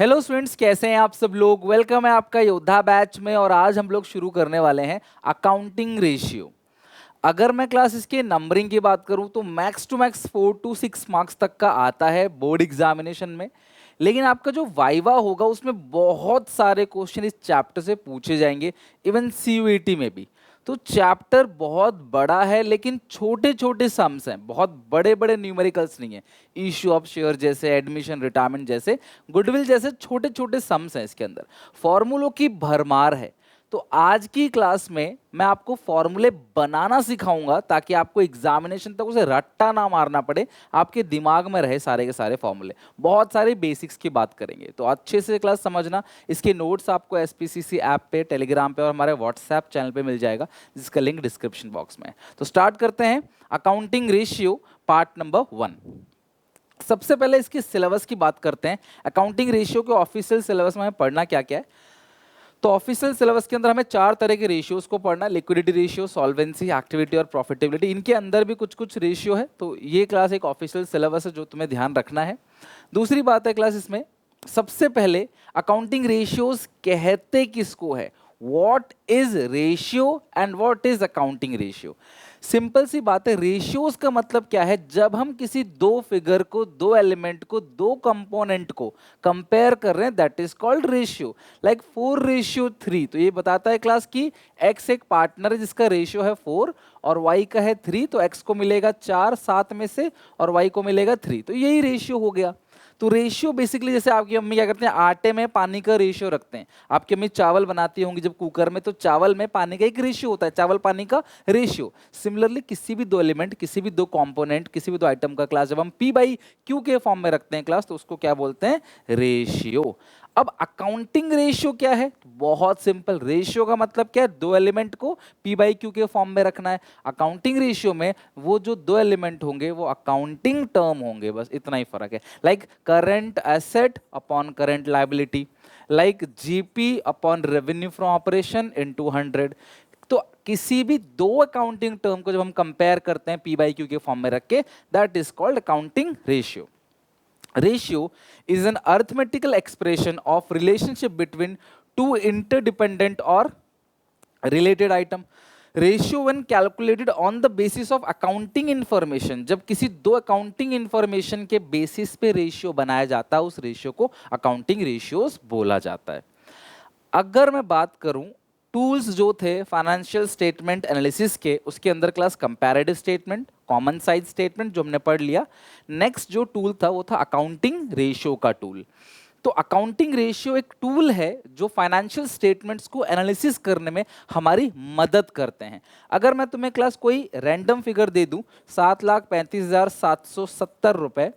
Hello students, कैसे हैं आप सब लोग। वेलकम है आपका योद्धा बैच में। और आज हम लोग शुरू करने वाले हैं अकाउंटिंग रेशियो। अगर मैं क्लास इसके नंबरिंग की बात करूं तो max to max 4 to 6 marks तक का आता है बोर्ड एग्जामिनेशन में। लेकिन आपका जो वाइवा होगा उसमें बहुत सारे क्वेश्चन इस चैप्टर से पूछे जाएंगे, इवन सीयूईटी में भी। तो चैप्टर बहुत बड़ा है लेकिन छोटे छोटे सम्स हैं, बहुत बड़े बड़े न्यूमेरिकल्स नहीं है। इश्यू ऑफ शेयर जैसे, एडमिशन, रिटायरमेंट जैसे, गुडविल जैसे छोटे छोटे सम्स हैं इसके अंदर। फॉर्मूलों की भरमार है। तो आज की क्लास में मैं आपको फॉर्मूले बनाना सिखाऊंगा ताकि आपको एग्जामिनेशन तक उसे रट्टा ना मारना पड़े, आपके दिमाग में रहे सारे के सारे फॉर्मूले। बहुत सारे बेसिक्स की बात करेंगे तो अच्छे से क्लास समझना। इसके नोट्स आपको एसपीसीसी ऐप पे, टेलीग्राम पे और हमारे व्हाट्सएप चैनल पे मिल जाएगा, जिसका लिंक डिस्क्रिप्शन बॉक्स में है। तो स्टार्ट करते हैं अकाउंटिंग रेशियो पार्ट नंबर 1। सबसे पहले इसके सिलेबस की बात करते हैं। अकाउंटिंग रेशियो के ऑफिशियल सिलेबस में हमें पढ़ना क्या क्या है। तो ऑफिशियल सिलेबस के अंदर हमें 4 तरह के रेशियोज को पढ़ना है: लिक्विडिटी रेशियो, सॉल्वेंसी, एक्टिविटी और प्रॉफिटेबिलिटी। इनके अंदर भी कुछ कुछ रेशियो है। तो ये क्लास एक ऑफिशियल सिलेबस है जो तुम्हें ध्यान रखना है। दूसरी बात है क्लास, इसमें सबसे पहले अकाउंटिंग रेशियोज कहते किसको है, what is ratio and what is accounting ratio. Simple सी बात है, रेशियोज का मतलब क्या है, जब हम किसी दो फिगर को, दो एलिमेंट को, दो कंपोनेंट को कंपेयर कर रहे हैं, that is called ratio. Like 4:3। तो ये बताता है क्लास की x एक पार्टनर है जिसका रेशियो है 4 और y का है 3। तो x को मिलेगा 4 7 में से और y को मिलेगा 3। तो यही रेशियो हो गया। तो रेशियो बेसिकली जैसे आपकी मम्मी क्या करते हैं, आटे में पानी का रेशियो रखते हैं। आपकी मम्मी चावल बनाती होंगी जब कुकर में, तो चावल में पानी का एक रेशियो होता है, चावल पानी का रेशियो। सिमिलरली किसी भी दो एलिमेंट, किसी भी दो कंपोनेंट, किसी भी दो आइटम का क्लास जब हम पी बाई क्यू के फॉर्म में रखते हैं क्लास, तो उसको क्या बोलते हैं, रेशियो। अब अकाउंटिंग रेशियो क्या है, बहुत सिंपल। रेशियो का मतलब क्या है, दो एलिमेंट को पी बाई क्यू के फॉर्म में रखना है। अकाउंटिंग रेशियो में वो जो दो एलिमेंट होंगे वो अकाउंटिंग टर्म होंगे, बस इतना ही फर्क है। Like current asset upon current liability, like GP upon revenue from operation into 100। तो किसी भी दो अकाउंटिंग टर्म को जब हम कंपेयर करते हैं पी बाई क्यू के फॉर्म में रख के, that is called accounting ratio. Ratio is an arithmetical expression of relationship between two interdependent or related item. Ratio when calculated on the basis of accounting information, जब किसी दो accounting information के basis पे ratio बनाया जाता है, उस ratio को अकाउंटिंग रेशियोज बोला जाता है। अगर मैं बात करूं टूल्स जो थे फाइनेंशियल स्टेटमेंट एनालिसिस के, उसके अंदर class comparative statement, common size statement जो हमने पढ़ लिया। नेक्स्ट जो टूल था वो था अकाउंटिंग रेशियो का टूल। तो अकाउंटिंग रेशियो एक टूल है जो फाइनेंशियल स्टेटमेंट्स को एनालिसिस करने में हमारी मदद करते हैं। अगर मैं तुम्हें क्लास कोई रैंडम फिगर दे दूं, 7,35,770 रुपए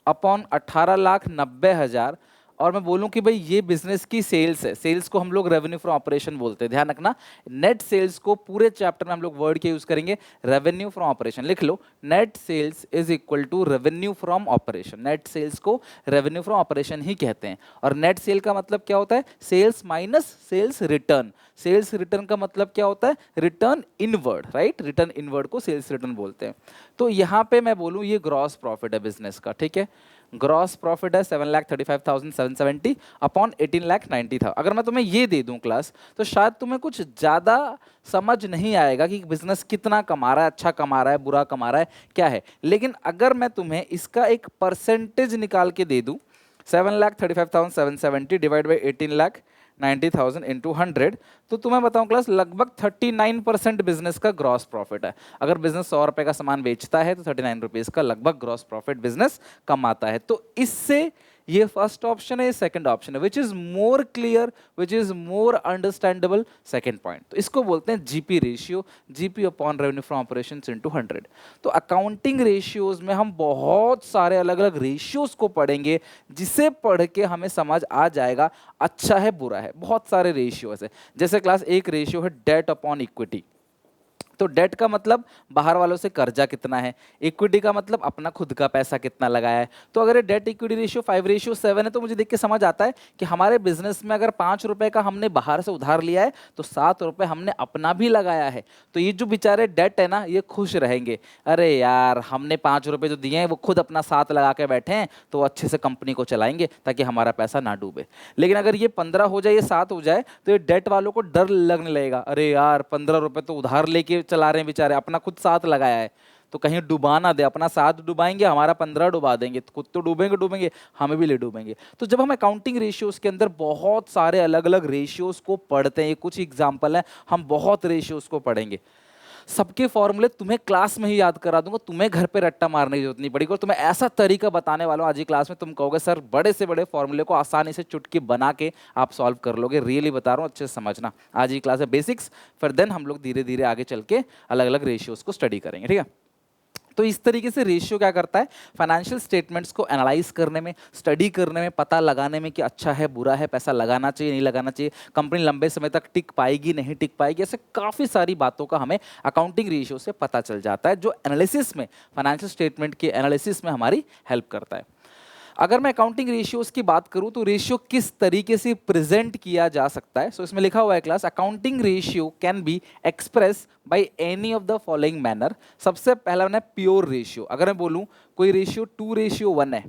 अपॉन 18,90,000, और मैं बोलूं कि भाई ये बिजनेस की सेल्स है, सेल्स को हम लोग रेवेन्यू फ्रॉम ऑपरेशन बोलते हैं, ध्यान रखना। नेट सेल्स को पूरे चैप्टर में हम लोग वर्ड के यूज करेंगे रेवेन्यू फ्रॉम ऑपरेशन। लिख लो, net sales is equal to revenue from operation. Net sales को रेवेन्यू फ्रॉम ऑपरेशन ही कहते हैं। और नेट सेल का मतलब क्या होता है, sales minus sales return. Sales return का मतलब क्या होता है, return inward, right. Return inward को सेल्स रिटर्न बोलते हैं। तो यहाँ पे मैं बोलूँ ये ग्रॉस प्रॉफिट है बिजनेस का, ठीक है। ग्रॉस प्रॉफिट है 7,35,770 अपॉन 18,90,000। अगर मैं तुम्हें ये दे दूं क्लास, तो शायद तुम्हें कुछ ज़्यादा समझ नहीं आएगा कि बिजनेस कितना कमा रहा है, अच्छा कमा रहा है, बुरा कमा रहा है, क्या है। लेकिन अगर मैं तुम्हें इसका एक परसेंटेज निकाल के दे दूं, 7,35,770 डिवाइड बाई 18,90,000 इंटू 100, तो तुम्हें बताऊं क्लास लगभग 39% बिजनेस का ग्रॉस प्रॉफिट है। अगर बिजनेस 100 रुपए का सामान बेचता है तो 39 रुपीज का लगभग ग्रॉस प्रॉफिट बिजनेस कमाता है। तो इससे ये फर्स्ट ऑप्शन है, सेकंड ऑप्शन है, which is more clear, which is more understandable, second point. तो इसको बोलते हैं GP ratio, GP upon revenue from operations into 100। तो अकाउंटिंग रेशियोज में हम बहुत सारे अलग अलग रेशियोज को पढ़ेंगे, जिसे पढ़ के हमें समझ आ जाएगा अच्छा है बुरा है। बहुत सारे रेशियोज है। जैसे क्लास एक रेशियो है डेट अपॉन इक्विटी। तो डेट का मतलब बाहर वालों से कर्जा कितना है, इक्विटी का मतलब अपना खुद का पैसा कितना लगाया है। तो अगर ये डेट इक्विटी रेशियो 5:7 है तो मुझे देख के समझ आता है कि हमारे बिजनेस में अगर 5 रुपए का हमने बाहर से उधार लिया है तो 7 रुपए हमने अपना भी लगाया है। तो ये जो बेचारे डेट है ना, ये खुश रहेंगे, अरे यार हमने 5 रुपए जो दिए हैं वो खुद अपना 7 लगा के बैठे हैं, तो वो अच्छे से कंपनी को चलाएंगे ताकि हमारा पैसा ना डूबे। लेकिन अगर ये 15 हो जाए, ये 7 हो जाए, तो ये डेट वालों को डर लगने लगेगा, अरे यार 15 रुपए तो उधार लेके चला रहे हैं बेचारे, अपना खुद 7 लगाया है, तो कहीं डुबा ना दे, अपना 7 डुबाएंगे हमारा 15 डुबा देंगे, तो खुद तो डूबेंगे डूबेंगे, हमें भी ले डूबेंगे। तो जब हम अकाउंटिंग रेशियोज के अंदर बहुत सारे अलग अलग रेशियोज को पढ़ते हैं, ये कुछ एग्जाम्पल है, हम बहुत रेशियोज को पढ़ेंगे, सबके फॉर्मूले तुम्हें क्लास में ही याद करा दूंगा, तुम्हें घर पे रट्टा मारने की जरूरत नहीं पड़ेगी। और तुम्हें ऐसा तरीका बताने वाला हूं आज की क्लास में, तुम कहोगे सर बड़े से बड़े फॉर्मूले को आसानी से चुटकी बना के आप सॉल्व कर लोगे। रियली बता रहा हूं, अच्छे से समझना। आज की क्लास है बेसिक्स, फिर देन हम लोग धीरे धीरे आगे चल के अलग अलग रेशियोज को स्टडी करेंगे, ठीक है। तो इस तरीके से रेशियो क्या करता है, फाइनेंशियल स्टेटमेंट्स को एनालाइज करने में, स्टडी करने में, पता लगाने में कि अच्छा है बुरा है, पैसा लगाना चाहिए नहीं लगाना चाहिए, कंपनी लंबे समय तक टिक पाएगी नहीं टिक पाएगी, ऐसे काफ़ी सारी बातों का हमें अकाउंटिंग रेशियो से पता चल जाता है, जो एनालिसिस में, फाइनेंशियल स्टेटमेंट के एनालिसिस में हमारी हेल्प करता है। अगर मैं अकाउंटिंग रेशियोज की बात करूं तो रेशियो किस तरीके से प्रेजेंट किया जा सकता है, सो इसमें लिखा हुआ है class, accounting ratio can be express by any of the following manner. सबसे पहला है प्योर रेशियो। अगर मैं बोलूं कोई रेशियो 2:1 है,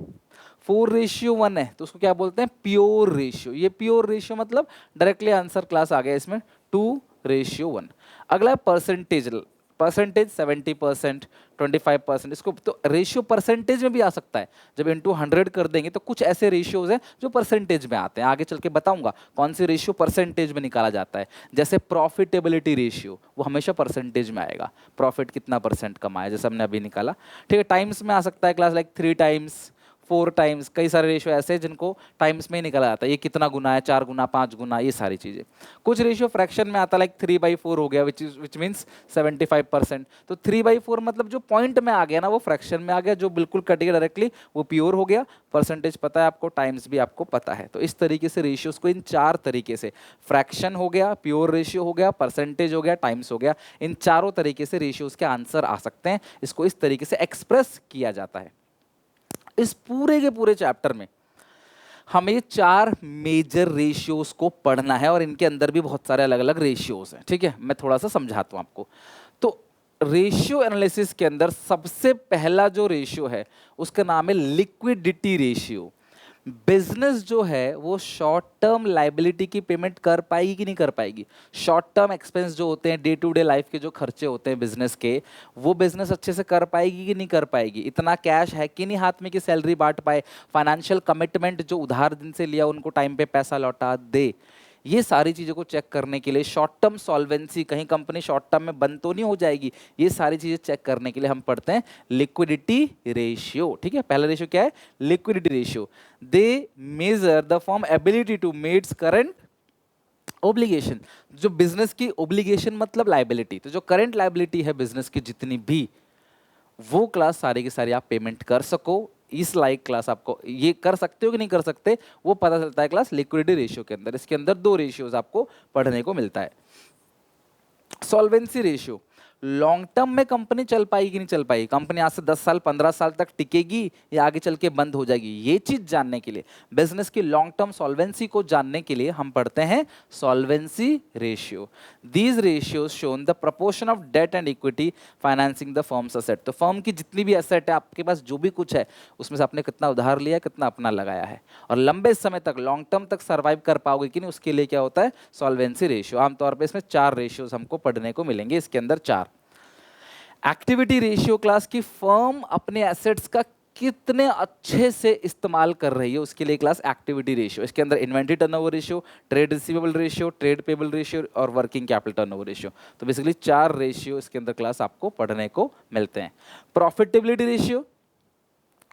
4:1 है, तो उसको क्या बोलते हैं, प्योर रेशियो। ये प्योर रेशियो मतलब डायरेक्टली आंसर क्लास आ गया इसमें, 2:1। अगला है परसेंटेज, परसेंटेज 70%, 25%, इसको तो रेशियो परसेंटेज में भी आ सकता है। जब इंटू 100 कर देंगे तो कुछ ऐसे रेशियोज हैं जो परसेंटेज में आते हैं, आगे चल के बताऊंगा कौन से रेशियो परसेंटेज में निकाला जाता है। जैसे प्रॉफिटेबिलिटी रेशियो, वो हमेशा परसेंटेज में आएगा, प्रॉफिट कितना परसेंट कमाया, जैसे हमने अभी निकाला, ठीक है। टाइम्स में आ सकता है क्लास, लाइक 3 टाइम्स, 4 टाइम्स, कई सारे रेशियो ऐसे हैं जिनको टाइम्स में ही निकाला जाता है, ये कितना गुना है, 4 गुना, 5 गुना, ये सारी चीज़ें। कुछ रेशियो फ्रैक्शन में आता है, लाइक 3/4 हो गया, विच मीन्स 75%। तो 3/4 मतलब जो पॉइंट में आ गया ना वो फ्रैक्शन में आ गया, जो बिल्कुल कट गया डायरेक्टली वो प्योर हो गया। परसेंटेज पता है आपको, टाइम्स भी आपको पता है। तो इस तरीके से रेशियोज को इन 4 तरीके से, फ्रैक्शन हो गया, प्योर रेशियो हो गया, परसेंटेज हो गया, टाइम्स हो गया, इन चारों तरीके से रेशियोज के आंसर आ सकते हैं। इसको इस तरीके से एक्सप्रेस किया जाता है। इस पूरे के पूरे चैप्टर में हमें 4 मेजर रेशियोज को पढ़ना है और इनके अंदर भी बहुत सारे अलग अलग रेशियोज हैं, ठीक है। मैं थोड़ा सा समझाता हूं आपको। तो रेशियो एनालिसिस के अंदर सबसे पहला जो रेशियो है उसका नाम है लिक्विडिटी रेशियो। बिजनेस जो है वो शॉर्ट टर्म लाइबिलिटी की पेमेंट कर पाएगी कि नहीं कर पाएगी। शॉर्ट टर्म एक्सपेंस जो होते हैं, डे टू डे लाइफ के जो खर्चे होते हैं बिजनेस के, वो बिजनेस अच्छे से कर पाएगी कि नहीं कर पाएगी। इतना कैश है कि नहीं हाथ में कि सैलरी बांट पाए, फाइनेंशियल कमिटमेंट जो उधार दिन से लिया उनको टाइम पे पैसा लौटा दे। ये सारी चीज़ों को चेक करने के लिए, शॉर्ट टर्म सॉल्वेंसी, कहीं कंपनी शॉर्ट टर्म में बंद तो नहीं हो जाएगी, ये सारी चीज़ें चेक करने के लिए हम पढ़ते हैं लिक्विडिटी रेशियो, ठीक है। पहला रेशियो क्या है, liquidity ratio. They measure the firm ability to meets current obligation. जो बिजनेस की ओब्लिगेशन मतलब लाइबिलिटी, तो जो करंट लाइबिलिटी है बिजनेस की जितनी भी, वो क्लास सारी की सारी आप पेमेंट कर सको। इस लाइक क्लास आपको ये कर सकते हो कि नहीं कर सकते वो पता चलता है क्लास लिक्विडिटी रेशियो के अंदर। इसके अंदर 2 रेशियोज आपको पढ़ने को मिलता है। सॉल्वेंसी रेशियो, लॉन्ग टर्म में कंपनी चल पाएगी कि नहीं चल पाएगी, कंपनी आज से 10 साल 15 साल तक टिकेगी या आगे चल के बंद हो जाएगी, ये चीज जानने के लिए, बिजनेस की लॉन्ग टर्म सॉल्वेंसी को जानने के लिए हम पढ़ते हैं solvency ratio. These ratios shown the proportion of debt and equity financing the firms asset. तो फर्म की जितनी भी एसेट है, आपके पास जो भी कुछ है, उसमें से आपने कितना उधार लिया, कितना अपना लगाया है, और लंबे समय तक लॉन्ग टर्म तक सर्वाइव कर पाओगे कि नहीं, उसके लिए क्या होता है, सॉल्वेंसी रेशियो। आमतौर पर इसमें 4 रेशियोज हमको पढ़ने को मिलेंगे, इसके अंदर 4। एक्टिविटी रेशियो क्लास की फर्म अपने एसेट्स का कितने अच्छे से इस्तेमाल कर रही है, उसके लिए क्लास एक्टिविटी रेशियो। इसके अंदर inventory turnover ratio, trade receivable ratio, trade payable ratio और वर्किंग कैपिटल टर्नओवर रेशियो। तो बेसिकली 4 रेशियो इसके अंदर क्लास आपको पढ़ने को मिलते हैं। प्रॉफिटेबिलिटी रेशियो,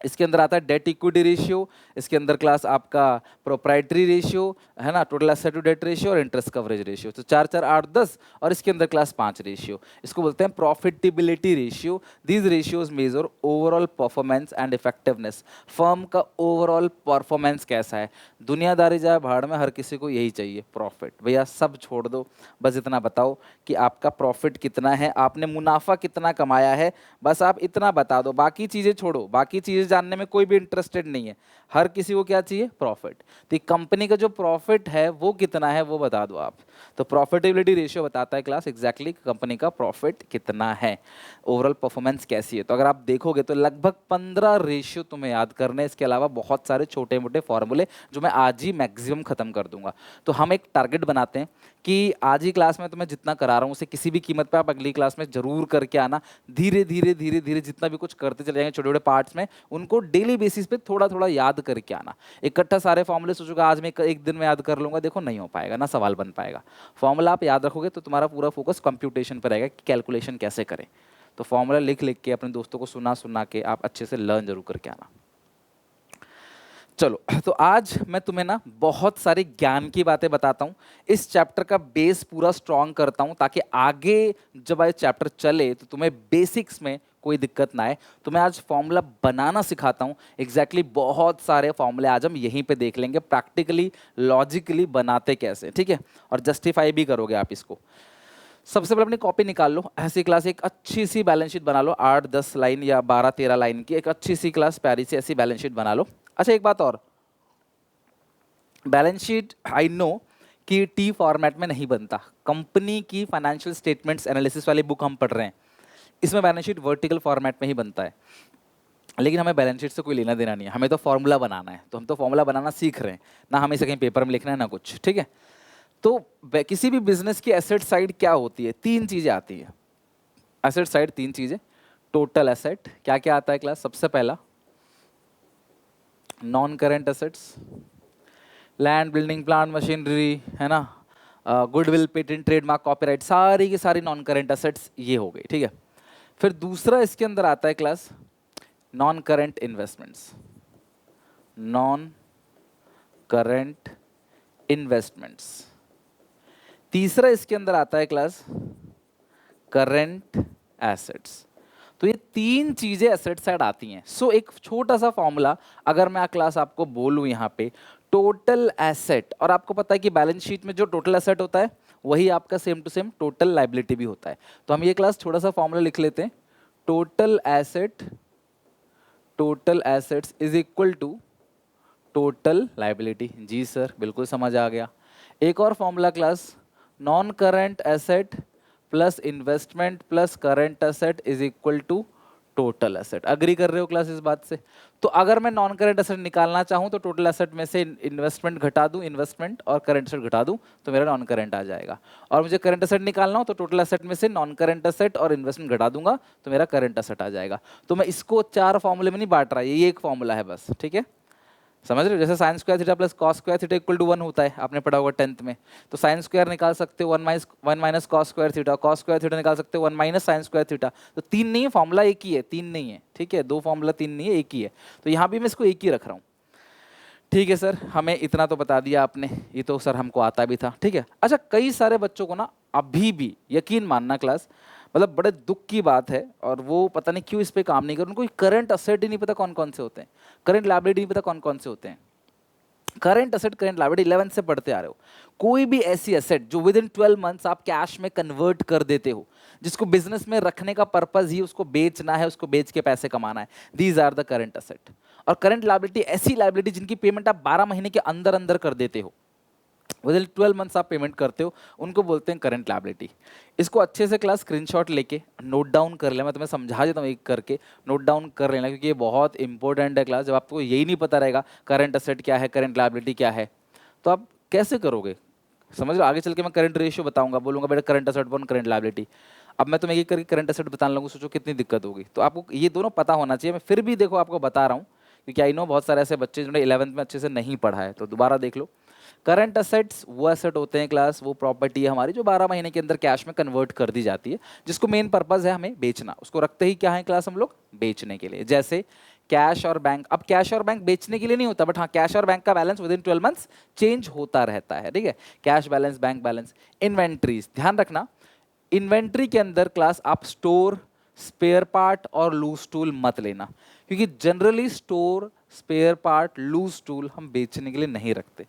इसके अंदर आता है डेट इक्विटी रेशियो, इसके अंदर क्लास आपका प्रोप्राइटरी रेशियो है ना, total asset to debt ratio और इंटरेस्ट कवरेज रेशियो। तो 4 4 8 10 और इसके अंदर क्लास 5 रेशियो। इसको बोलते हैं profitability ratio. These ratios measure overall performance and effectiveness. Firm का ओवरऑल परफॉर्मेंस कैसा है। दुनियादारी जाए भाड़ में, हर किसी को यही चाहिए, प्रॉफिट। भैया सब छोड़ दो, बस इतना बताओ कि आपका प्रॉफिट कितना है, आपने मुनाफा कितना कमाया है, बस आप इतना बता दो, बाकी चीज़ें छोड़ो। बाकी चीज़ें जानने में कोई भी इंटरेस्टेड नहीं है, हर किसी को क्या चाहिए, प्रॉफिट। तो कंपनी का जो प्रॉफिट है वो कितना है वो बता दो आप। तो प्रॉफिटेबिलिटी रेशियो बताता है क्लास एग्जैक्टली कंपनी का प्रॉफिट कितना है, ओवरऑल परफॉर्मेंस कैसी है। तो अगर आप देखोगे तो लगभग 15 रेशियो तुम्हें याद करने, इसके अलावा बहुत सारे छोटे मोटे फॉर्मूले जो मैं आज ही मैक्सिमम खत्म कर दूंगा। तो हम एक टारगेट बनाते हैं कि आज ही क्लास में तुम्हें जितना करा रहा हूँ उसे किसी भी कीमत पे आप अगली क्लास में जरूर करके आना। धीरे धीरे धीरे धीरे जितना भी कुछ करते चले जाएंगे छोटे छोटे पार्ट्स में, उनको डेली बेसिस पे थोड़ा थोड़ा याद करके आना। इकट्ठा सारे फॉर्मूले सोचोगे आज मैं एक दिन में याद कर लूंगा, देखो नहीं हो पाएगा ना, सवाल बन पाएगा। फॉर्मूला आप याद रखोगे तो तुम्हारा पूरा फोकस कंप्यूटेशन पर रहेगा कि कैलकुलेशन कैसे करें। तो फॉर्मूला लिख लिख के अपने दोस्तों को सुना सुना के आप अच्छे से लर्न जरूर करके आना। चलो, तो आज मैं तुम्हें ना बहुत सारी ज्ञान की बातें बताता हूँ, इस चैप्टर का बेस पूरा स्ट्रॉन्ग करता हूँ ताकि आगे जब ये चैप्टर चले तो तुम्हें बेसिक्स में कोई दिक्कत ना आए। तो मैं आज फॉर्मूला बनाना सिखाता हूँ एग्जैक्टली बहुत सारे फॉर्मूले आज हम यहीं पे देख लेंगे, प्रैक्टिकली लॉजिकली बनाते कैसे, ठीक है, और जस्टिफाई भी करोगे आप इसको। सबसे पहले अपनी कॉपी निकाल लो, ऐसी क्लास एक अच्छी सी बैलेंस शीट बना लो, 8-10 लाइन या 12-13 लाइन की एक अच्छी सी क्लास प्यारी सी ऐसी बैलेंस शीट बना लो। अच्छा एक बात और, बैलेंस शीट आई नो कि टी फॉर्मेट में नहीं बनता, कंपनी की फाइनेंशियल स्टेटमेंट्स एनालिसिस वाली बुक हम पढ़ रहे हैं, इसमें बैलेंस शीट वर्टिकल फॉर्मेट में ही बनता है। लेकिन हमें बैलेंस शीट से कोई लेना देना नहीं है, हमें तो फॉर्मूला बनाना है, तो हम तो फॉर्मूला बनाना सीख रहे हैं ना, हमें इसे कहीं पेपर में लिखना है ना कुछ, ठीक है। तो किसी भी बिजनेस की एसेट साइड क्या होती है, 3 चीजें आती है एसेट साइड, 3 चीजें। टोटल एसेट, क्या क्या आता है क्लास, सबसे पहला non current assets, land building plant machinery है ना, गुडविल पेटेंट ट्रेडमार्क कॉपीराइट, सारी की सारी नॉन करेंट एसेट्स ये हो गई, ठीक है। फिर दूसरा इसके अंदर आता है class non current investments, non current investments. तीसरा इसके अंदर आता है क्लास करेंट एसेट्स। तो ये 3 चीजें एसेट साइड आती हैं। सो एक छोटा सा फॉर्मूला अगर मैं क्लास आपको बोलूं यहाँ पे, टोटल एसेट, और आपको पता है कि बैलेंस शीट में जो टोटल एसेट होता है वही आपका same to same total liability भी होता है। तो हम ये क्लास छोटा सा फॉर्मूला लिख लेते हैं, total assets is equal to total liability. जी सर बिल्कुल समझ आ गया। एक और formula class, non current asset plus investment plus current asset is equal to total asset. Agree कर रहे हो क्लास इस बात से। तो अगर मैं नॉन करेंट एसेट निकालना चाहूं तो टोटल एसेट में से इन्वेस्टमेंट घटा दूं, इन्वेस्टमेंट और करेंट एसेट घटा दूं तो मेरा नॉन करेंट आ जाएगा। और मुझे करेंट एसेट निकालना हो तो टोटल एसेट में से नॉन करेंट एसेट और इन्वेस्टमेंट घटा दूंगा तो मेरा करेंट एसेट आ जाएगा। तो मैं इसको 4 फॉर्मूले में नहीं बांट रहा, ये एक फॉर्मूला है बस, ठीक है। समझ रहे हो, जैसे sine square theta plus cos square theta equal to 1 होता है, आपने पढ़ा होगा 10th में। तो साइन स्क्वायर निकाल सकते हो 1 minus cos square theta, cos square theta निकाल सकते हो 1 माइनस साइन स्क्वायर थीटा। तो 3 नहीं है, फॉर्मूला एक ही है, 3 नहीं है, ठीक है, 2 फॉर्मूला 3 नहीं है, एक ही है। तो यहाँ भी मैं इसको एक ही रख रहा हूँ, ठीक है सर। हमें इतना तो बता दिया आपने, ये तो सर हमको आता भी था, ठीक है। अच्छा कई सारे बच्चों को ना अभी भी, यकीन मानना क्लास, मतलब बड़े दुख की बात है और वो पता नहीं क्यों इस पे काम नहीं कर, उनको करंट असेट ही नहीं पता कौन कौन से होते हैं, करंट लायबिलिटी नहीं पता कौन कौन से होते हैं। Current asset current liability 11th से पढ़ते आ रहे हो। कोई भी ऐसी एसेट जो विद इन 12 मंथ्स आप कैश में कन्वर्ट कर देते हो, जिसको बिजनेस में रखने का पर्पस ही उसको बेचना है, उसको बेच के पैसे कमाना है, these are the current asset. और करंट लायबिलिटी ऐसी लायबिलिटी जिनकी पेमेंट आप 12 महीने के अंदर अंदर कर देते हो, विद इन 12 मंथ्स आप पेमेंट करते हो, उनको बोलते हैं करंट लायबिलिटी। इसको अच्छे से क्लास स्क्रीनशॉट लेके नोट डाउन कर ले, मैं तुम्हें समझा देता हूँ एक करके, नोट डाउन कर लेना क्योंकि ये बहुत इंपॉर्टेंट है क्लास। जब आपको यही नहीं पता रहेगा करंट असेट क्या है, करंट लायबिलिटी क्या है, तो आप कैसे करोगे, समझ लो। आगे चल के मैं करंट रेशियो बताऊंगा, बोलूंगा बेटा current asset one current liability. अब मैं तुम्हें एक करके करंट असेट बताने लगूँ, सोचो कितनी दिक्कत होगी। तो आपको ये दोनों पता होना चाहिए। मैं फिर भी देखो आपको बता रहा हूँ क्योंकि आई नो बहुत सारे ऐसे बच्चे जिन्होंने 11th में अच्छे से नहीं पढ़ा है, तो दोबारा देख लो। करंट असेट्स वो एसेट होते हैं क्लास, वो प्रॉपर्टी है हमारी जो 12 महीने के अंदर कैश में कन्वर्ट कर दी जाती है, जिसको मेन पर्पस है हमें बेचना। उसको रखते ही क्या है क्लास हम लोग, बेचने के लिए। जैसे कैश और बैंक, अब कैश और बैंक बेचने के लिए नहीं होता, बट हाँ कैश और बैंक का balance within 12 months change होता रहता है, ठीक है। Cash balance, bank balance. Inventories, ध्यान रखना इन्वेंट्री के अंदर क्लास आप स्टोर, स्पेयर पार्ट और लूज टूल मत लेना, क्योंकि generally store, spare part, loose tool हम बेचने के लिए नहीं रखते।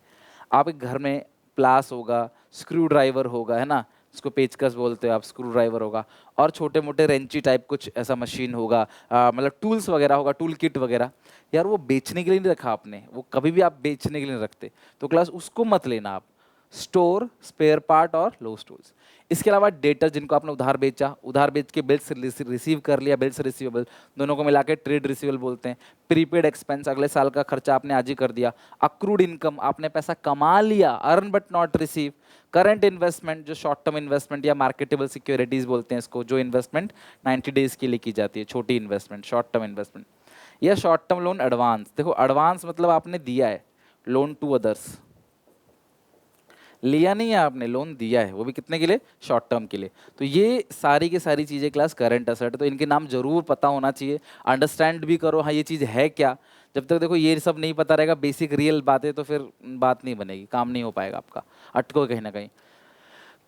आप एक घर में प्लास होगा, स्क्रू ड्राइवर होगा, है ना, इसको पेचकस बोलते हो आप, स्क्रू ड्राइवर होगा, और छोटे मोटे रेंची टाइप कुछ ऐसा मशीन होगा, मतलब टूल्स वगैरह होगा, टूल किट वगैरह, यार वो बेचने के लिए नहीं रखा आपने, वो कभी भी आप बेचने के लिए नहीं रखते, तो क्लास उसको मत लेना आप। स्टोर, स्पेयर पार्ट और लूज टूल्स। इसके अलावा डेटर, जिनको आपने उधार बेचा, उधार बेच के बिल्स रिसीव कर लिया, बिल्स रिसीवेबल, दोनों को मिला के ट्रेड रिसीवेबल बोलते हैं। प्रीपेड एक्सपेंस, अगले साल का खर्चा आपने आज ही कर दिया। अक्रूड इनकम, आपने पैसा कमा लिया, earn but not receive. Current investment, जो शॉर्ट टर्म इन्वेस्टमेंट या मार्केटेबल सिक्योरिटीज बोलते हैं इसको, जो इन्वेस्टमेंट 90 डेज के लिए की जाती है, छोटी इन्वेस्टमेंट, शॉर्ट टर्म इन्वेस्टमेंट। या शॉर्ट टर्म लोन एडवांस, देखो एडवांस मतलब आपने दिया है, लोन टू अदर्स, लिया नहीं है आपने, लोन दिया है, वो भी कितने के लिए, शॉर्ट टर्म के लिए। तो ये सारी की सारी चीज़ें क्लास करंट असेट, तो इनके नाम जरूर पता होना चाहिए, अंडरस्टैंड भी करो हाँ ये चीज़ है क्या। जब तक देखो ये सब नहीं पता रहेगा, बेसिक रियल बातें, तो फिर बात नहीं बनेगी, काम नहीं हो पाएगा आपका, अटको कहीं ना कहीं।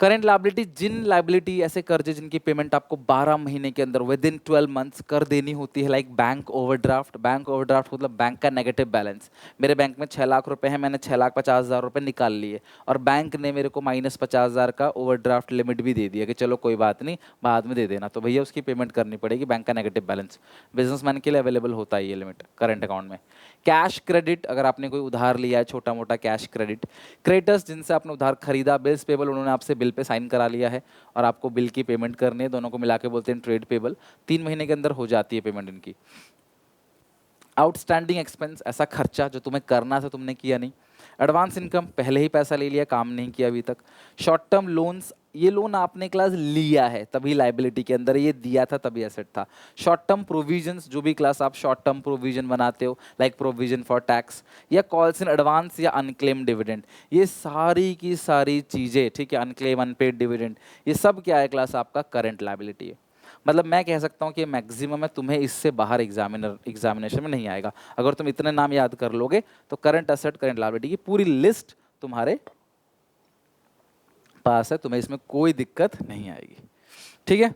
करंट लाइबिलिटी, जिन लाइबिलिटी, ऐसे कर्जे जिनकी पेमेंट आपको 12 महीने के अंदर विद इन 12 मंथ्स कर देनी होती है, like bank overdraft. Bank overdraft मतलब बैंक का नेगेटिव बैलेंस। मेरे बैंक में 6 लाख रुपए हैं, मैंने 6,50,000 रुपए निकाल लिए, और बैंक ने मेरे को -50,000 का ओवरड्राफ्ट लिमिट भी दे दिया कि चलो कोई बात नहीं बाद में दे देना, तो भैया उसकी पेमेंट करनी पड़ेगी, बैंक का नेगेटिव बैलेंस। बिजनेसमैन के लिए अवेलेबल होता है ये लिमिट करंट अकाउंट में। कैश क्रेडिट, अगर आपने कोई उधार लिया है, छोटा मोटा कैश क्रेडिट। क्रेडिटर्स, जिनसे आपने उधार खरीदा, बिल्स पेबल, उन्होंने आपसे बिल पे साइन करा लिया है और आपको बिल की पेमेंट करनी है, दोनों को मिला के बोलते हैं ट्रेड पेबल। 3 महीने के अंदर हो जाती है पेमेंट इनकी। आउटस्टैंडिंग एक्सपेंस, ऐसा खर्चा जो तुम्हें करना था तुमने किया नहीं। एडवांस इनकम, पहले ही पैसा ले लिया, काम नहीं किया अभी तक। शॉर्ट टर्म लोन्स, ये लोन आपने क्लास लिया है तभी लाइबिलिटी के अंदर, ये दिया था तभी एसेट था। शॉर्ट टर्म प्रोविजंस, जो भी क्लास आप शॉर्ट टर्म प्रोविजन बनाते हो, लाइक प्रोविजन फॉर टैक्स या कॉल्स इन एडवांस या अनक्लेम डिविडेंड, ये सारी की सारी चीज़ें, ठीक है, अनक्लेम अनपेड डिविडेंड, ये सब क्या है क्लास, आपका करंट लाइबिलिटी है। मतलब मैं कह सकता हूँ कि मैक्सिमम है, तुम्हें इससे बाहर एग्जामिनेशन में नहीं आएगा। अगर तुम इतने नाम याद कर लोगे तो करंट असेट, करंट लायबिलिटी की पूरी लिस्ट तुम्हारे पास है, तुम्हें इसमें कोई दिक्कत नहीं आएगी, ठीक है।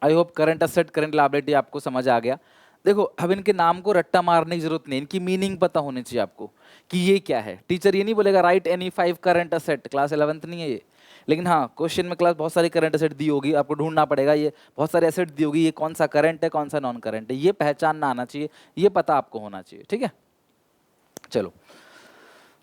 I hope current asset, current liability आपको समझ आ गया। देखो अब इनके नाम को रट्टा मारने की जरूरत नहीं, इनकी मीनिंग पता होनी चाहिए आपको कि ये क्या है। टीचर ये नहीं बोलेगा right any 5 current asset, class 11th नहीं है ये, लेकिन हाँ क्वेश्चन में क्लास बहुत सारी करंट असेट दी होगी, आपको ढूंढना पड़ेगा, ये बहुत सारे एसेट दी होगी, ये कौन सा करंट है कौन सा नॉन करंट है, ये पहचानना आना चाहिए, ये पता आपको होना चाहिए, ठीक है। चलो,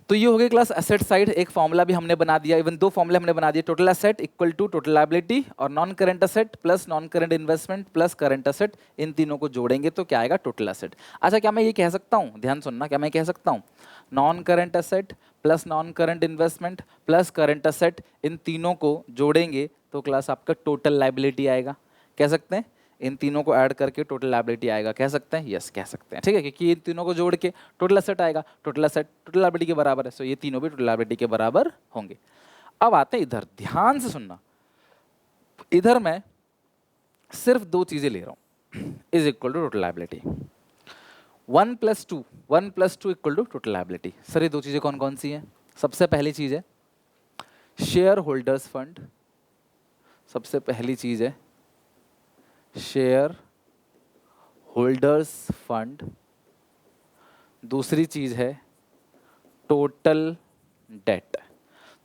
तो ये हो गई क्लास एसेट साइड। एक फॉर्मूला भी हमने बना दिया, इवन 2 फॉर्मूले हमने बना दिए, total asset equal to total liability, और non current asset plus non current investment plus current asset, इन तीनों को जोड़ेंगे तो क्या आएगा, टोटल एसेट। अच्छा, क्या मैं ये कह सकता हूँ, ध्यान सुनना, क्या मैं कह सकता हूँ non current asset plus non current investment plus current asset, इन तीनों को जोड़ेंगे तो क्लास आपका टोटल लायबिलिटी आएगा, कह सकते हैं, इन तीनों को ऐड करके टोटल लायबिलिटी आएगा, कह सकते हैं, यस कह सकते हैं, ठीक है, क्योंकि इन तीनों को जोड़ के टोटल एसेट आएगा, टोटल एसेट टोटल लायबिलिटी के बराबर है, सो ये तीनों भी टोटल लायबिलिटी के बराबर होंगे। अब आते हैं इधर, ध्यान से सुनना, इधर मैं सिर्फ 2 चीजें ले रहा हूं, is equal to total liability, 1 + 2 equal to total liability. Sir ये 2 चीजें कौन कौन सी हैं? सबसे पहली चीज है शेयर होल्डर्स फंड, सबसे पहली चीज है शेयर होल्डर्स फंड, दूसरी चीज है टोटल डेट।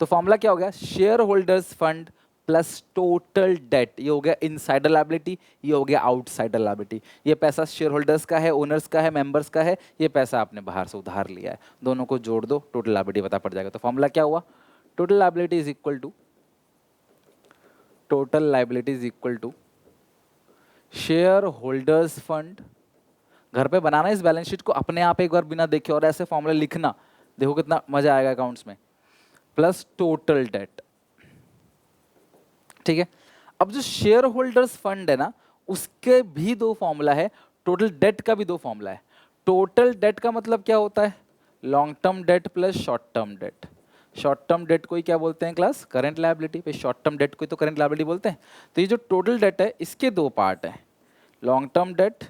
तो फॉर्मूला क्या हो गया, share holders fund plus total date, ये हो गया इनसाइडर लायबिलिटी, ये हो गया आउटसाइडर लायबिलिटी। ये पैसा शेयर होल्डर्स का है, ओनर्स का है, मेंबर्स का है, ये पैसा आपने बाहर से उधार लिया है, दोनों को जोड़ दो, टोटल लायबिलिटी पता पड़ जाएगा। तो फॉर्मूला क्या हुआ, total liability is equal to share holders fund, घर पे बनाना इस बैलेंस शीट को अपने आप एक बार बिना देखे और ऐसे फॉर्मूला लिखना, देखो कितना मजा आएगा अकाउंट्स में, प्लस टोटल डेट, ठीक है। अब जो शेयर होल्डर्स फंड है ना, उसके भी 2 फॉर्मूला है, टोटल डेट का भी 2 फॉर्मूला है। टोटल डेट का मतलब क्या होता है, long term debt plus short term debt. Short term date को ही क्या बोलते हैं क्लास, करंट लायबिलिटी, पे शॉर्ट टर्म डेट को ही तो करंट लायबिलिटी बोलते हैं। तो ये जो टोटल डेट है इसके 2 पार्ट है, long term debt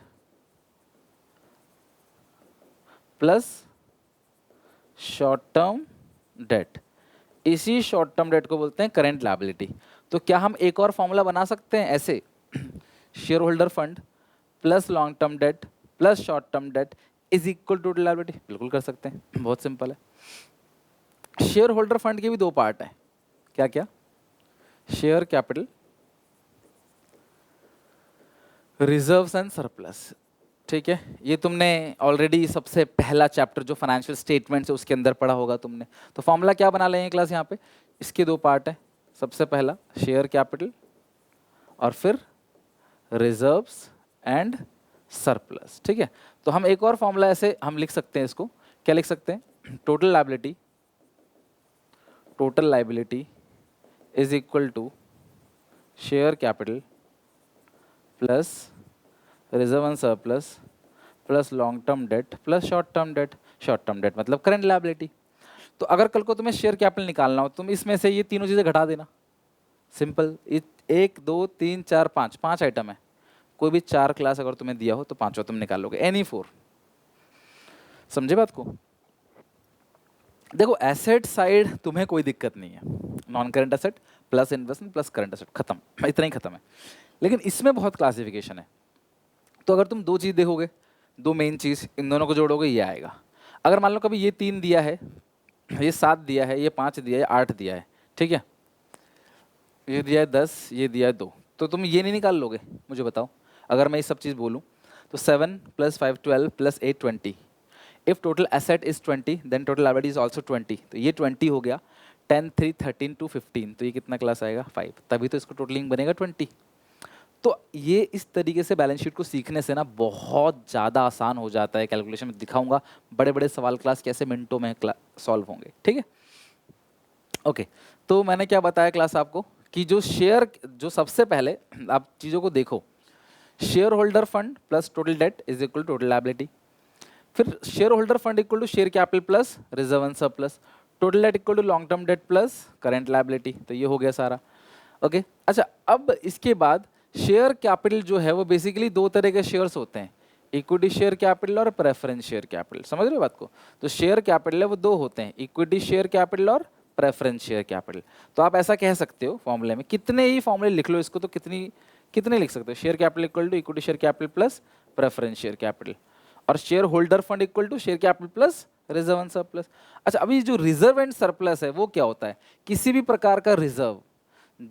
plus short term debt. इसी शॉर्ट टर्म डेट को बोलते हैं करेंट लायबिलिटी। तो क्या हम एक और फॉर्मूला बना सकते हैं ऐसे, share holder fund plus long term debt plus short term debt is equal to total liability? बिल्कुल कर सकते हैं, बहुत सिंपल है। शेयर होल्डर फंड के भी दो पार्ट हैं, क्या क्या? Share capital, reserves and surplus. ठीक है, ये तुमने ऑलरेडी सबसे पहला चैप्टर जो फाइनेंशियल स्टेटमेंट्स है उसके अंदर पढ़ा होगा तुमने। तो फॉर्मूला क्या बना लेंगे क्लास यहाँ पे? इसके दो पार्ट हैं, सबसे पहला शेयर कैपिटल और फिर रिजर्व्स एंड सरप्लस। ठीक है, तो हम एक और फॉर्मूला ऐसे हम लिख सकते हैं इसको, क्या लिख सकते हैं? Total liability is equal to share capital plus reserve and surplus plus long term debt plus short term debt. Short term debt मतलब करंट लायबिलिटी। तो अगर कल को तुम्हें शेयर कैपिटल निकालना हो, तुम इसमें से ये तीनों चीजें घटा देना, सिंपल। 1 2 3 4 5 5 आइटम है, कोई भी 4 क्लास अगर तुम्हें दिया हो तो पांचों तुम निकाल लोगे, एनी 4। समझे बात को? देखो एसेट साइड तुम्हें कोई दिक्कत नहीं है, non current asset plus investment plus current asset, खत्म, इतना ही खत्म है। लेकिन इसमें बहुत क्लासिफिकेशन है। तो अगर तुम दो चीज देखोगे, दो मेन चीज, इन दोनों को जोड़ोगे ये आएगा। अगर मान लो कभी ये 3 दिया है, ये 7 दिया है, ये 5 दिया है, 8 दिया है, ठीक है, ये दिया है 10, ये दिया है 2, तो तुम ये नहीं निकाल लोगे? मुझे बताओ, अगर मैं ये सब चीज़ बोलूँ तो 7 + 5 12 + 8 20। If total asset is 20 then total liability is also 20। तो ये 20 हो गया, 10 3 13 2 15, तो ये कितना क्लास आएगा? 5, तभी तो इसको टोटलिंग बनेगा 20। तो ये इस तरीके से बैलेंस शीट को सीखने से ना बहुत ज़्यादा आसान हो जाता है। कैलकुलेशन में दिखाऊंगा बड़े बड़े सवाल क्लास कैसे मिनटों में सॉल्व होंगे, ठीक है? ओके, तो मैंने क्या बताया क्लास आपको कि जो शेयर, जो सबसे पहले आप चीज़ों को देखो, share holder fund plus total debt is equal to total liability. फिर share holder fund equal to share capital plus reserve and surplus, total debt equal to long term debt plus current liability. तो ये हो गया सारा। Okay, अच्छा, अब इसके बाद शेयर कैपिटल जो है वो बेसिकली दो तरह के शेयर्स होते हैं, इक्विटी शेयर कैपिटल और प्रेफरेंस शेयर कैपिटल। समझ रहे हो बात को? तो शेयर कैपिटल है वो दो होते हैं, इक्विटी शेयर कैपिटल और प्रेफरेंस शेयर कैपिटल। तो आप ऐसा कह सकते हो फॉर्मूले में, कितने ही फॉर्मूले लिख लो इसको, तो कितने लिख सकते हो? Share capital equal to equity share capital plus preference share capital, और share holder fund equal to share capital plus reserve and surplus. अच्छा, अभी जो रिजर्व एंड सरप्लस है वो क्या होता है? किसी भी प्रकार का reserve,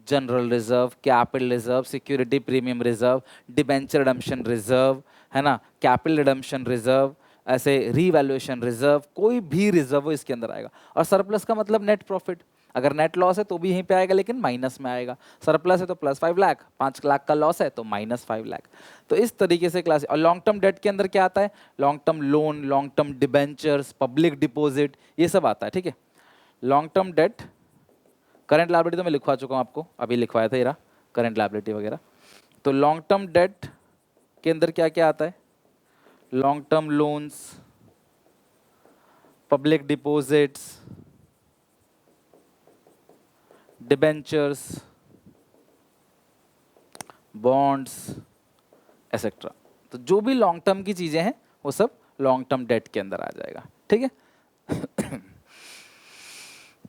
general reserve, capital reserve, security premium reserve, debenture redemption reserve, है ना, कैपिटल रिडम्पशन रिजर्व, ऐसे रीवैल्यूएशन रिजर्व, कोई भी रिजर्व वो इसके अंदर आएगा। और सरप्लस का मतलब नेट प्रॉफिट। अगर नेट लॉस है तो भी यहीं पे आएगा लेकिन माइनस में आएगा। सरप्लस है तो +5 लाख, 5 लाख का लॉस है तो -5 लाख। तो इस तरीके से क्लास। और लॉन्ग टर्म डेट के अंदर क्या आता है? Long term loan, long term debentures, public deposit, ये सब आता है, ठीक है? Long term date, current liability तो मैं लिखवा चुका हूँ आपको, अभी लिखवाया था, ये करंट लायबिलिटी वगैरह। तो लॉन्ग टर्म डेट के अंदर क्या क्या आता है? Long term loans, public deposits, debentures, bonds, etcetera. तो जो भी लॉन्ग टर्म की चीजें हैं वो सब लॉन्ग टर्म डेट के अंदर आ जाएगा, ठीक है?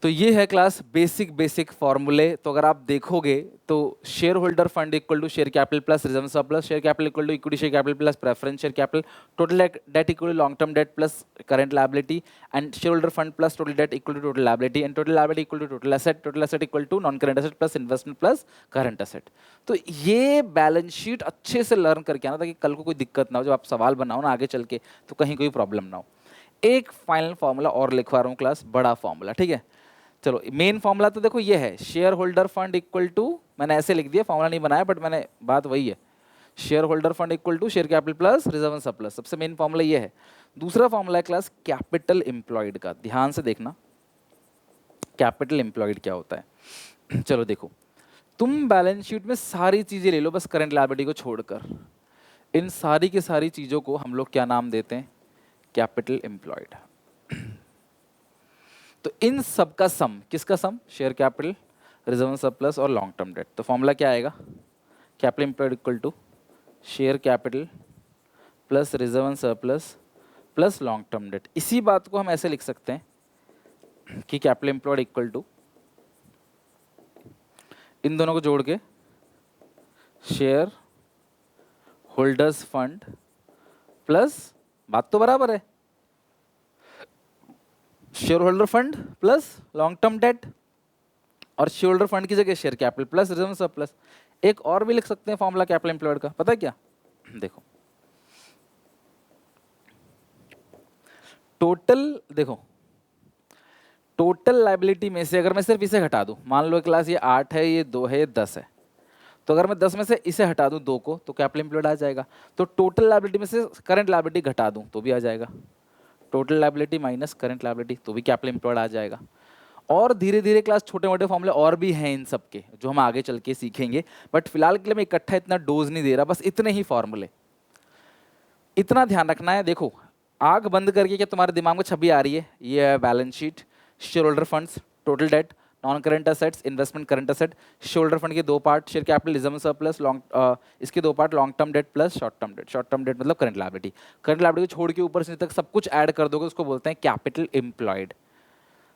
तो ये है क्लास बेसिक फॉर्मूले। तो अगर आप देखोगे तो share holder fund equal to share capital plus reserve surplus, share capital equal to equity share capital plus preference share capital, total debt equal to long term debt plus current liability, and share holder fund plus total debt equal to total liability, and total liability equal to total asset equal to non current asset plus investment plus current asset. तो ये balance sheet अच्छे से learn करके आना ताकि कल को कोई दिक्कत ना हो, जब आप सवाल बनाओ ना आगे चल के तो कहीं कोई प्रॉब्लम ना हो। एक फाइनल फॉर्मूला और लिखवा रहा हूँ क्लास, बड़ा फॉर्मूला, ठीक है? चलो, मेन फॉर्मूला तो देखो ये है, share holder fund equal to, मैंने ऐसे लिख दिया, फॉर्मूला नहीं बनाया बट मैंने बात वही है, share holder fund equal to share capital plus reserve and surplus. सबसे मेन फॉर्मूला ये है। दूसरा फॉर्मूला है क्लास कैपिटल एम्प्लॉयड का, ध्यान से देखना कैपिटल एम्प्लॉयड क्या होता है। चलो देखो, तुम बैलेंस शीट में सारी चीजें ले लो बस करंट लायबिलिटी को छोड़कर, इन सारी की सारी चीजों को हम लोग क्या नाम देते हैं? Capital employed. तो इन सब का सम, किसका sum? Share capital, reserve and surplus और लॉन्ग टर्म डेट। तो फॉर्मूला क्या आएगा? Capital employed equal to share capital plus reserve and surplus plus long term debt. इसी बात को हम ऐसे लिख सकते हैं कि कैपिटल एम्प्लॉयड इक्वल टू, इन दोनों को जोड़ के शेयर होल्डर्स फंड प्लस, बात तो बराबर है, share holder fund plus long term date, और शेयर होल्डर फंड की जगह share capital plus reserve surplus. एक और भी लिख सकते हैं फॉर्मूला कैपिटल एम्प्लॉयड का, पता है क्या? देखो टोटल लाइबिलिटी में से अगर मैं सिर्फ इसे हटा दूं, मान लो क्लास ये 8 है, ये 2 है, ये 10 है, तो अगर मैं 10 में से इसे हटा दूं 2 को तो कैपिटल एम्प्लॉयड आ जाएगा। तो टोटल लाइबिलिटी में से करंट लाइबिलिटी घटा दूं तो भी आ जाएगा, total liability minus current liability तो भी कैपिटल एम्प्लॉयड आ जाएगा। और धीरे धीरे क्लास छोटे मोटे फॉर्मूले और भी हैं इन सब के जो हम आगे चल के सीखेंगे, बट फिलहाल के लिए मैं इकट्ठा इतना डोज नहीं दे रहा, बस इतने ही फॉर्मूले। इतना ध्यान रखना है। देखो आग बंद करके क्या तुम्हारे दिमाग में छवि आ रही है? ये है balance sheet, share holder funds, total date, non current assets, investment current asset, share holder fund के 2 part, share capital reserve surplus, long इसके 2 part, long term debt plus short term debt. Short term debt मतलब current liability. Current liability को छोड़ के ऊपर से तक सब कुछ ऐड कर दोगे उसको बोलते हैं capital employed.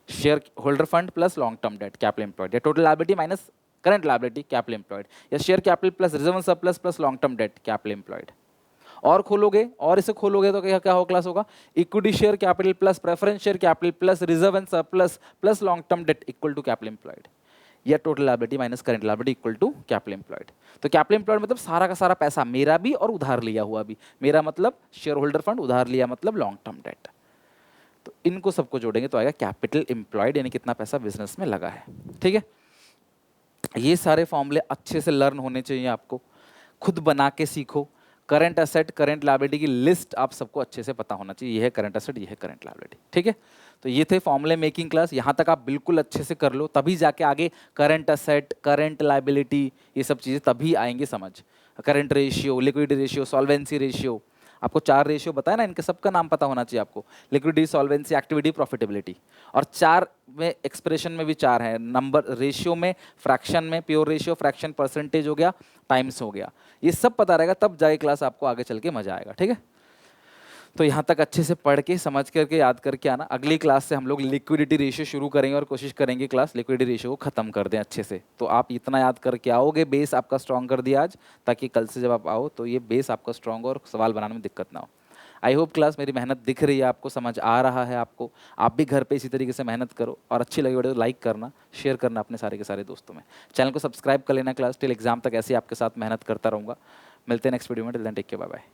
Share holder fund plus long term debt capital employed, या total liability minus current liability capital employed, या share capital plus reserve surplus plus long term debt capital employed. और खोलोगे और इसे खोलोगे तो क्या क्या हो क्लास होगा? Equity share capital plus preference share capital plus reserve and surplus plus long term debt equal to capital employed, या total liability minus current liability equal to capital employed. तो कैपिटल एम्प्लॉयड मतलब सारा का सारा पैसा, मेरा भी और उधार लिया हुआ भी। मेरा मतलब शेयर होल्डर फंड, उधार लिया मतलब लॉन्ग टर्म डेट। तो इनको सबको जोड़ेंगे तो आएगा कैपिटल एम्प्लॉयड, यानी कितना पैसा बिजनेस में लगा है। ठीक है, ये सारे फॉर्मूले अच्छे से लर्न होने चाहिए आपको, खुद बना के सीखो। करंट असेट करंट लायबिलिटी की लिस्ट आप सबको अच्छे से पता होना चाहिए, ये है करंट असेट, ये है करंट लायबिलिटी। ठीक है, तो ये थे फॉर्मूले मेकिंग क्लास, यहाँ तक आप बिल्कुल अच्छे से कर लो, तभी जाके आगे करंट असेट करंट लायबिलिटी ये सब चीज़ें तभी आएंगी समझ। Current ratio, liquidity ratio, solvency ratio, आपको 4 रेशियो बताया ना, इनके सबका नाम पता होना चाहिए आपको। Liquidity, solvency, activity, profitability. और 4 में एक्सप्रेशन में भी 4 है, नंबर रेशियो में, फ्रैक्शन में, प्योर रेशियो, फ्रैक्शन, परसेंटेज हो गया, टाइम्स हो गया। ये सब पता रहेगा तब जाए क्लास आपको आगे चल के मजा आएगा। ठीक है, तो यहाँ तक अच्छे से पढ़ के समझ करके याद करके आना। अगली क्लास से हम लोग लिक्विडिटी रेशियो शुरू करेंगे और कोशिश करेंगे क्लास लिक्विडिटी रेशियो को खत्म कर दें अच्छे से। तो आप इतना याद करके आओगे, बेस आपका स्ट्रॉन्ग कर दिया आज, ताकि कल से जब आप आओ तो ये बेस आपका स्ट्रॉन्ग हो और सवाल बनाने में दिक्कत ना हो। आई होप क्लास मेरी मेहनत दिख रही है आपको, समझ आ रहा है आपको। आप भी घर पे इसी तरीके से मेहनत करो, और अच्छी लगी वीडियो तो लाइक करना, शेयर करना अपने सारे के सारे दोस्तों में। चैनल को सब्सक्राइब कर लेना क्लास, टिल एग्जाम तक ऐसे ही आपके साथ मेहनत करता रहूँगा। मिलते हैं नेक्स्ट वीडियो में, till then take care, bye bye.